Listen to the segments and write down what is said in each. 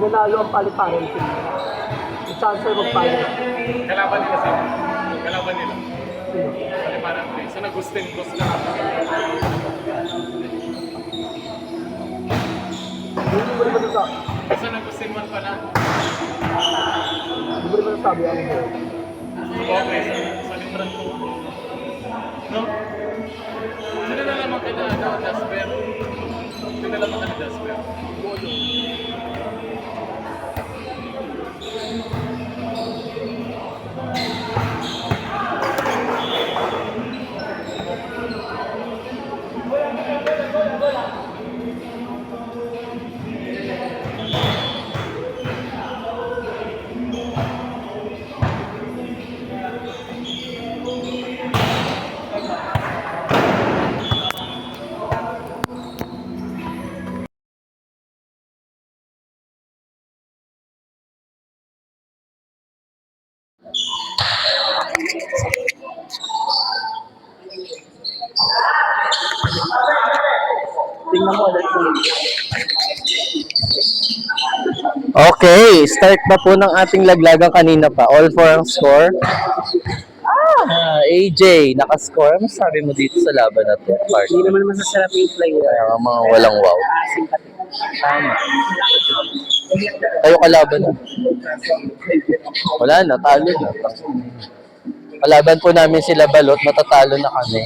nanalo ang paliparan team. Yung chancer mag-final. Kalaban nila sa kalaban nila. Paliparan play. Sa Agustin Cruz na. Hindi mo naman nasabi. Sa Agustin man pala. Hindi mo naman nasabi ang mo. Okay, sa Libran ko. No? Sino na naman ka na Jasper? Sino na naman ka na Jasper? Tingnan mo ulit kung Okay, start na po ng ating laglagang kanina pa. All for ang score. AJ, nakascore. Ano sabi mo dito sa laban na to? Park. hindi naman masasarap yung player. Kaya nga mga walang wow. Sympathy. Tama. Kayo kalaban na. Wala na, talo na. Kalaban po namin sila Balot, matatalo na kami.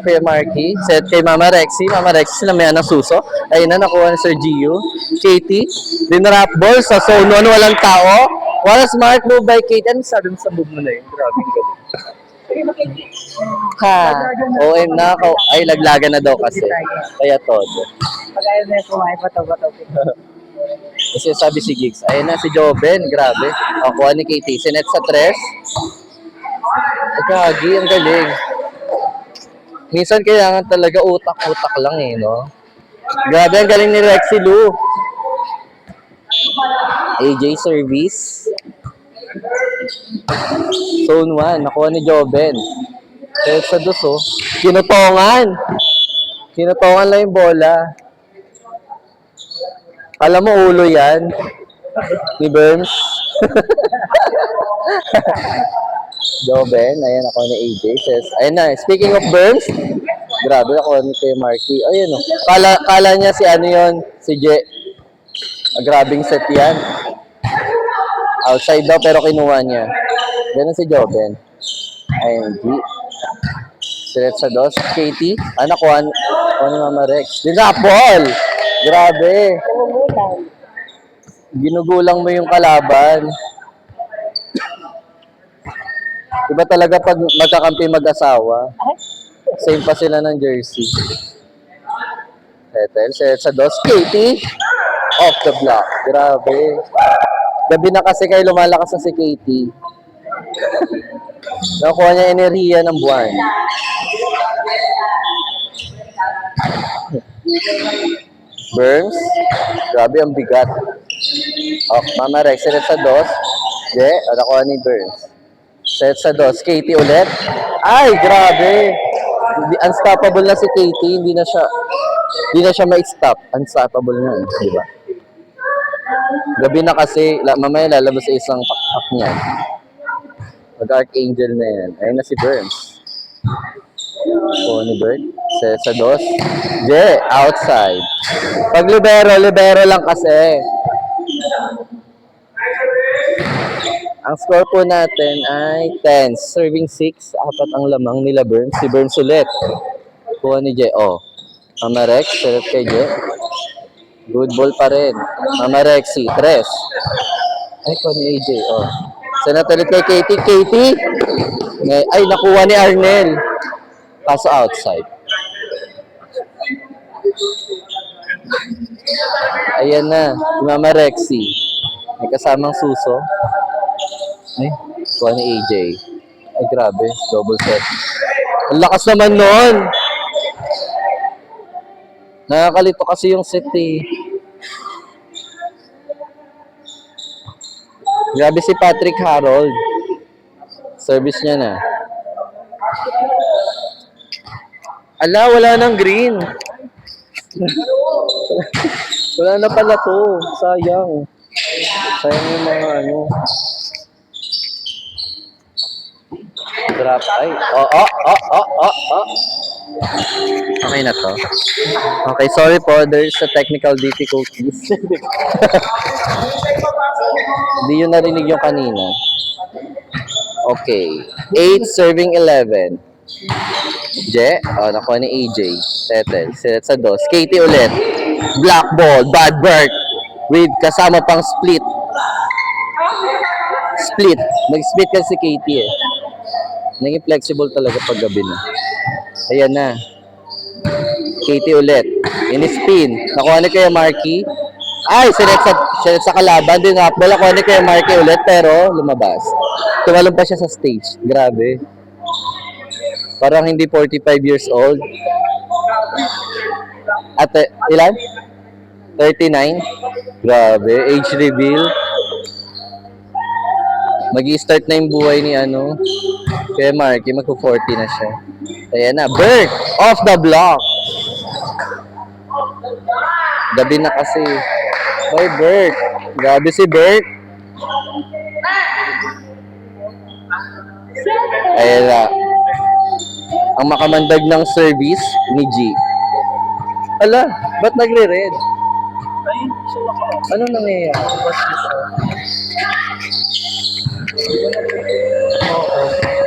Kuya Marky, set kay Mama Rexy. Mama Rexy, sila may anang suso. Ayun na, nakuha ni Sir Gio. Katie, dinrap ball sa zone 1, walang tao. What a smart move by Katie. Ano sabi mo sa move mo na yun? Grabe yung galing. Ha, OM na ako. Ay, laglagan na daw kasi. Kaya todo. Pag ayaw na kumain, bato-bato. Kasi sabi si Gigs, ayun na si Joven, grabe. O, kuha ni Katie. Sinet sa tres. Kagi, ang galing. Minsan kailangan talaga utak-utak lang eh, no? Grabe, ang galing ni Rexy Lou. AJ service. Zone 1, nakuha ni Joven. Kaya sa duso, kinutongan. Kinutongan lang yung bola. Alam mo, ulo yan. Ni Burns. Joven, ayan ako ni AJ. Says, ayun na, speaking of Burns, grabe ako ni Kuya Marky. Ayun o. Kala niya si ano yun, si Je. Grabing set yan. Outside daw pero kinuha niya. Ganun si Joven. Ayun, G. Silet sa dos. Katie, anak ko ni Mama Rex. Dinapol! Grabe. Ginugulang mo yung kalaban. Iba talaga pag magkakampi mag-asawa. Same pa sila ng jersey. Settle, set sa dos. Katie, off the block. Grabe. Gabi na kasi kayo lumalakas na si Katie. Nakuha niya enerhiya ng buwan. Burns. Grabe ang bigat. Oh, Mama Rex, set sa dos. De, nakuha ni Burns. Set sa dos. Katie ulit. Ay, grabe. Unstoppable na si Katie. Hindi na siya ma-stop. Unstoppable na. Diba? Gabi na kasi, mamaya lalabas sa isang pakpak niya. Mag-Archangel na yan. Ayun na si Burns. O ni Bird. Set sa dos. Je, outside. Pag libero lang kasi. Ang score po natin ay 10. Serving 6. Apat ang lamang nila Burns. Si Burns ulit. Kuha ni Je. Oh. Mama Rex. Serve kay Je. Good ball pa rin. Mama Rexy. 3. Ay, kuha ni AJ. Oh. Senat ulit kay Katie. Katie. Ay, nakuha ni Arnel. Paso outside. Ayan na. Mama Rexy. May kasamang suso. Ay, kuha ni AJ. Ay, grabe. Double set. Ang lakas naman nun. Nakakalito kasi yung set eh. Grabe si Patrick Harold. Service niya na. Ala, wala nang green. Wala na pala to. Sayang. Sayang yung mga ano. Drop. Ay. Oh. Okay na to. Okay, sorry po. There's a technical difficulties. Hindi yun narinig yung kanina. Okay. 8 serving 11. Je. Oh, nakuha ni AJ. Settle. Silet sa dos. Katie ulit. Black ball. Bad Bert. With kasama pang split. Split. Nag-split kasi si Katie eh. Naging flexible talaga pag gabi na. Ayan na. Katie ulit. In-spin. Nakuha ni kaya Marky. Ay, sinet sa kalaban. Din nga, bala ko ni kaya Marky ulit pero lumabas. Tumalon pa siya sa stage. Grabe. Parang hindi 45 years old. At ilan? 39? Grabe. Age reveal. Mag-i-start na yung buhay ni ano. Kaya Marky, magpo-40 na siya. Ayan na. Bert! Off the block! Gabi na kasi. Hoy, Bert! Grabe si Bert! Ayan na. Ang makamandag ng service ni G. Ala, ba't nagre-red? Anong nangyayari? Oo.